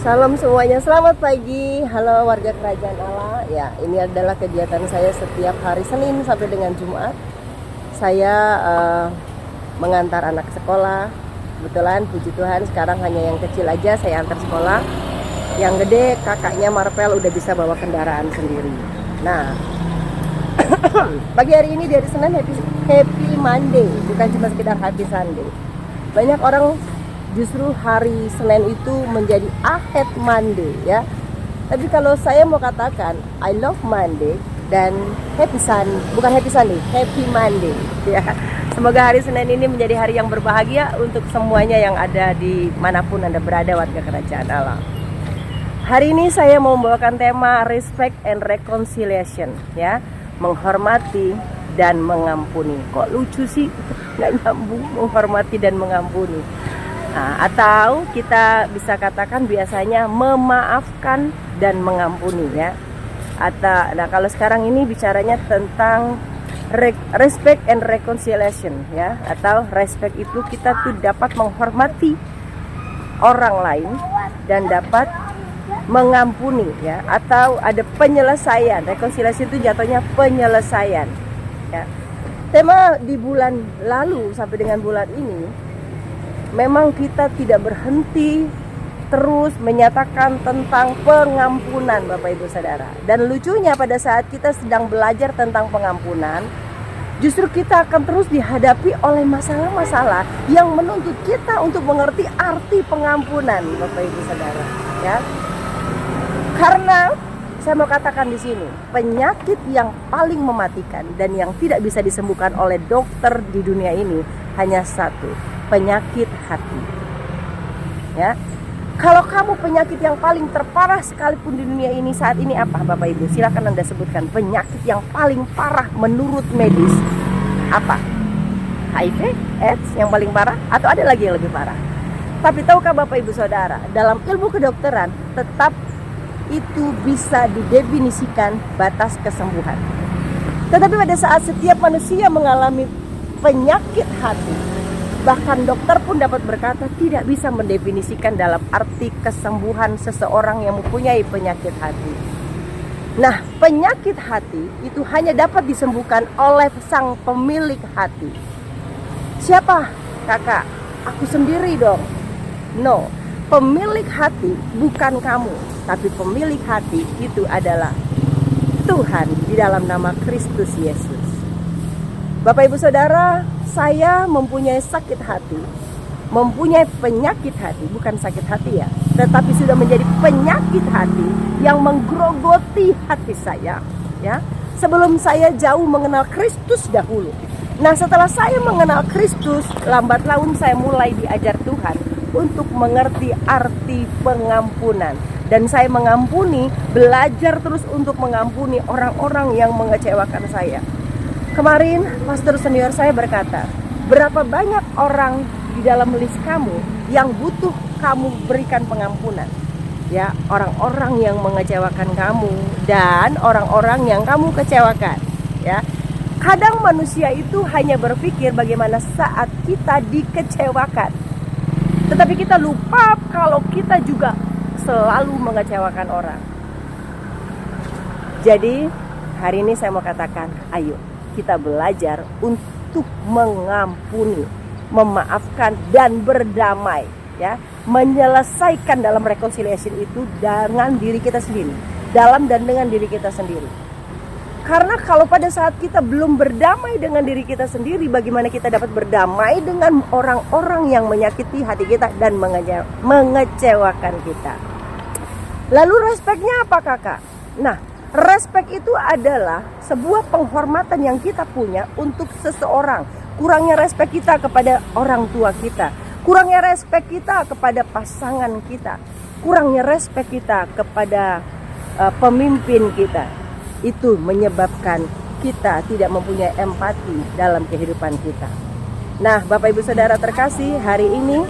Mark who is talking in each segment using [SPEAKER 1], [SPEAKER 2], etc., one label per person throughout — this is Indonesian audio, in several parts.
[SPEAKER 1] Salam semuanya, selamat pagi. Halo warga Kerajaan Allah. Ya, ini adalah kegiatan saya setiap hari Senin sampai dengan Jumat. Saya mengantar anak sekolah. Kebetulan puji Tuhan sekarang hanya yang kecil aja saya antar sekolah. Yang gede kakaknya Marvel udah bisa bawa kendaraan sendiri. Nah, pagi hari ini dari Senin happy Monday, bukan cuma sekedar happy Sunday. Banyak orang justru hari Senin itu menjadi ahead Monday ya. Tapi kalau saya mau katakan I love Monday dan happy Monday ya. Semoga hari Senin ini menjadi hari yang berbahagia untuk semuanya yang ada di manapun Anda berada warga Kerajaan Allah. Hari ini saya mau membawakan tema respect and reconciliation ya, menghormati dan mengampuni. Kok lucu sih, nggak nyambung menghormati dan mengampuni. Nah, atau kita bisa katakan biasanya memaafkan dan mengampuni ya. Nah kalau sekarang ini bicaranya tentang respect and reconciliation ya. Atau respect itu kita tuh dapat menghormati orang lain dan dapat mengampuni ya. Atau ada penyelesaian. Reconciliation itu jatuhnya penyelesaian ya. Tema di bulan lalu sampai dengan bulan ini memang kita tidak berhenti terus menyatakan tentang pengampunan Bapak Ibu Saudara. Dan lucunya pada saat kita sedang belajar tentang pengampunan, justru kita akan terus dihadapi oleh masalah-masalah yang menuntut kita untuk mengerti arti pengampunan Bapak Ibu Saudara ya. Karena saya mau katakan di sini, penyakit yang paling mematikan dan yang tidak bisa disembuhkan oleh dokter di dunia ini hanya satu, penyakit hati. Ya. Kalau kamu penyakit yang paling terparah sekalipun di dunia ini saat ini apa Bapak Ibu? Silakan Anda sebutkan penyakit yang paling parah menurut medis. Apa? HIV, AIDS yang paling parah atau ada lagi yang lebih parah? Tapi tahukah Bapak Ibu Saudara, dalam ilmu kedokteran tetap itu bisa didefinisikan batas kesembuhan. Tetapi pada saat setiap manusia mengalami penyakit hati, bahkan dokter pun dapat berkata tidak bisa mendefinisikan dalam arti kesembuhan seseorang yang mempunyai penyakit hati. Nah, penyakit hati itu hanya dapat disembuhkan oleh sang pemilik hati. Siapa? Kakak, aku sendiri dong. No, pemilik hati bukan kamu, tapi pemilik hati itu adalah Tuhan di dalam nama Kristus Yesus. Bapak Ibu Saudara, saya mempunyai sakit hati, mempunyai penyakit hati, bukan sakit hati ya, tetapi sudah menjadi penyakit hati yang menggerogoti hati saya ya. Sebelum saya jauh mengenal Kristus dahulu. Nah, setelah saya mengenal Kristus, lambat laun saya mulai diajar Tuhan untuk mengerti arti pengampunan. Dan saya mengampuni, belajar terus untuk mengampuni orang-orang yang mengecewakan saya. Kemarin pastor senior saya berkata, berapa banyak orang di dalam list kamu yang butuh kamu berikan pengampunan? Ya, orang-orang yang mengecewakan kamu dan orang-orang yang kamu kecewakan. Ya, kadang manusia itu hanya berpikir bagaimana saat kita dikecewakan. Tetapi kita lupa kalau kita juga selalu mengecewakan orang. Jadi hari ini saya mau katakan, ayo kita belajar untuk mengampuni, memaafkan dan berdamai ya, menyelesaikan dalam reconciliation itu dengan diri kita sendiri, dalam dan dengan diri kita sendiri. Karena kalau pada saat kita belum berdamai dengan diri kita sendiri, bagaimana kita dapat berdamai dengan orang-orang yang menyakiti hati kita dan mengecewakan kita? Lalu respeknya apa kakak? Nah, respek itu adalah sebuah penghormatan yang kita punya untuk seseorang. Kurangnya respek kita kepada orang tua kita, kurangnya respek kita kepada pasangan kita, kurangnya respek kita kepada pemimpin kita, itu menyebabkan kita tidak mempunyai empati dalam kehidupan kita. Nah, Bapak Ibu Saudara terkasih, hari ini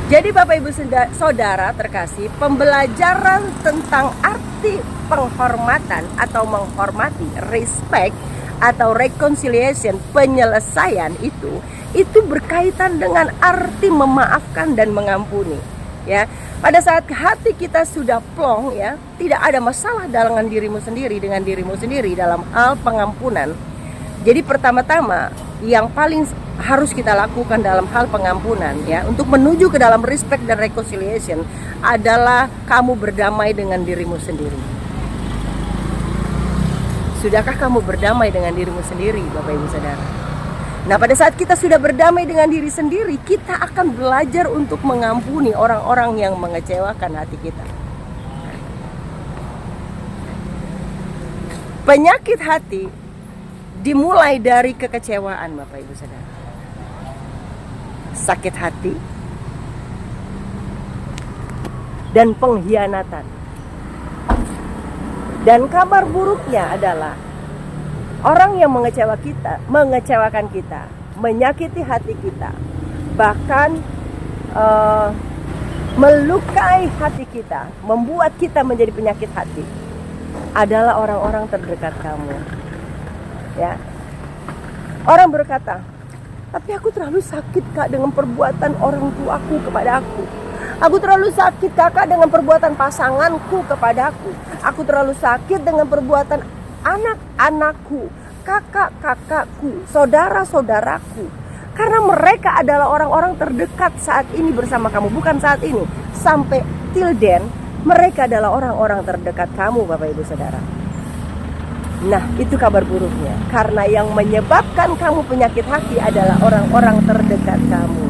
[SPEAKER 1] jadi Bapak Ibu Saudara terkasih, pembelajaran tentang arti penghormatan atau menghormati, respect atau reconciliation, penyelesaian itu berkaitan dengan arti memaafkan dan mengampuni. Ya, pada saat hati kita sudah plong, ya, tidak ada masalah dengan dirimu sendiri, dalam hal pengampunan. Jadi pertama-tama yang paling harus kita lakukan dalam hal pengampunan, ya, untuk menuju ke dalam respect dan reconciliation adalah kamu berdamai dengan dirimu sendiri. Sudahkah kamu berdamai dengan dirimu sendiri, Bapak Ibu Saudara? Nah, pada saat kita sudah berdamai dengan diri sendiri, kita akan belajar untuk mengampuni orang-orang yang mengecewakan hati kita. Penyakit hati dimulai dari kekecewaan, Bapak Ibu Saudara. Sakit hati dan pengkhianatan. Dan kabar buruknya adalah orang yang mengecewakan kita, menyakiti hati kita, bahkan melukai hati kita, membuat kita menjadi penyakit hati, adalah orang-orang terdekat kamu. Ya, orang berkata, tapi aku terlalu sakit, Kak, dengan perbuatan orang tuaku kepada aku. Aku terlalu sakit, Kakak, dengan perbuatan pasanganku kepada aku. Aku terlalu sakit dengan perbuatan anak-anakku, kakak-kakakku, saudara-saudaraku. Karena mereka adalah orang-orang terdekat saat ini bersama kamu. Bukan saat ini, sampai till then, mereka adalah orang-orang terdekat kamu, Bapak Ibu Saudara. Nah, itu kabar buruknya. Karena yang menyebabkan kamu penyakit hati adalah orang-orang terdekat kamu.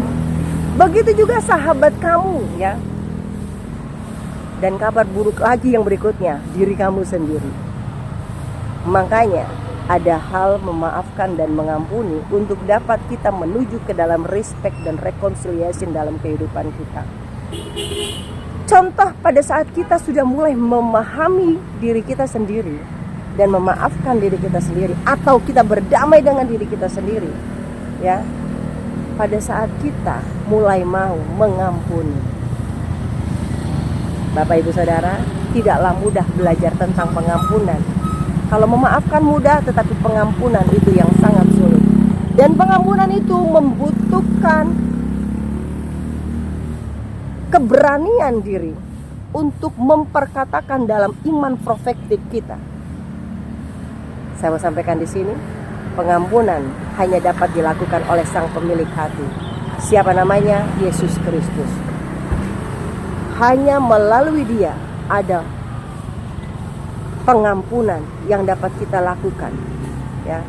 [SPEAKER 1] Begitu juga sahabat kamu, ya. Dan kabar buruk lagi yang berikutnya, diri kamu sendiri. Makanya ada hal memaafkan dan mengampuni untuk dapat kita menuju ke dalam respect dan reconciliation dalam kehidupan kita. Contoh, pada saat kita sudah mulai memahami diri kita sendiri dan memaafkan diri kita sendiri, atau kita berdamai dengan diri kita sendiri, ya, pada saat kita mulai mau mengampuni. Bapak Ibu Saudara, tidaklah mudah belajar tentang pengampunan. Kalau memaafkan mudah, tetapi pengampunan itu yang sangat sulit. Dan pengampunan itu membutuhkan keberanian diri untuk memperkatakan dalam iman profetik kita. Saya mau sampaikan di sini, pengampunan hanya dapat dilakukan oleh Sang Pemilik hati. Siapa namanya? Yesus Kristus. Hanya melalui Dia ada pengampunan yang dapat kita lakukan, ya.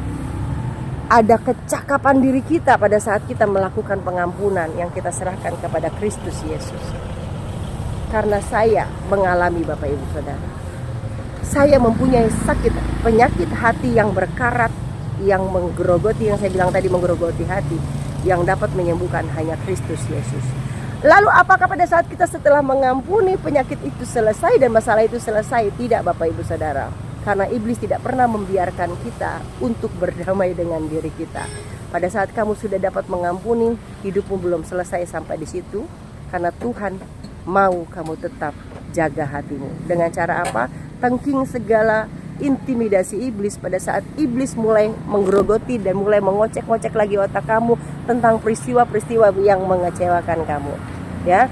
[SPEAKER 1] Ada kecakapan diri kita pada saat kita melakukan pengampunan yang kita serahkan kepada Kristus Yesus. Karena saya mengalami, Bapak Ibu Saudara, saya mempunyai penyakit hati yang berkarat, yang menggerogoti, yang saya bilang tadi menggerogoti hati, yang dapat menyembuhkan hanya Kristus Yesus. Lalu apakah pada saat kita setelah mengampuni penyakit itu selesai dan masalah itu selesai? Tidak, Bapak Ibu Saudara. Karena iblis tidak pernah membiarkan kita untuk berdamai dengan diri kita. Pada saat kamu sudah dapat mengampuni, hidupmu belum selesai sampai di situ. Karena Tuhan mau kamu tetap jaga hatimu. Dengan cara apa? Tengking segala intimidasi iblis. Pada saat iblis mulai menggerogoti dan mulai mengocek-ngocek lagi otak kamu tentang peristiwa-peristiwa yang mengecewakan kamu, ya.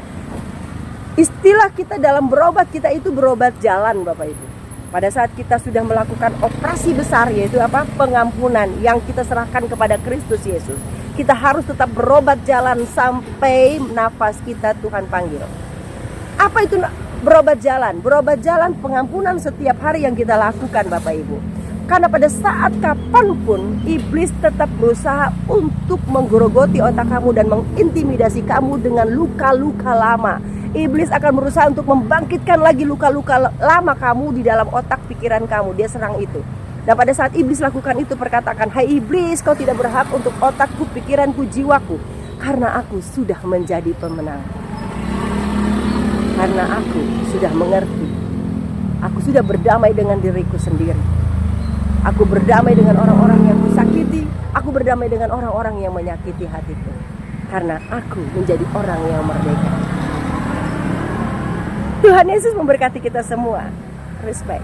[SPEAKER 1] Istilah kita dalam berobat kita itu berobat jalan, Bapak Ibu. Pada saat kita sudah melakukan operasi besar, yaitu apa? Pengampunan yang kita serahkan kepada Kristus Yesus, kita harus tetap berobat jalan sampai nafas kita Tuhan panggil. Apa itu berobat jalan? Berobat jalan pengampunan setiap hari yang kita lakukan, Bapak Ibu. Karena pada saat kapanpun iblis tetap berusaha untuk menggerogoti otak kamu dan mengintimidasi kamu dengan luka-luka lama. Iblis akan berusaha untuk membangkitkan lagi luka-luka lama kamu di dalam otak pikiran kamu. Dia serang itu. Dan pada saat iblis lakukan itu, perkatakan, "Hai iblis, kau tidak berhak untuk otakku, pikiranku, jiwaku. Karena aku sudah menjadi pemenang. Karena aku sudah mengerti. Aku sudah berdamai dengan diriku sendiri. Aku berdamai dengan orang-orang yang kusakiti. Aku berdamai dengan orang-orang yang menyakiti hatiku. Karena aku menjadi orang yang merdeka." Tuhan Yesus memberkati kita semua. Respect.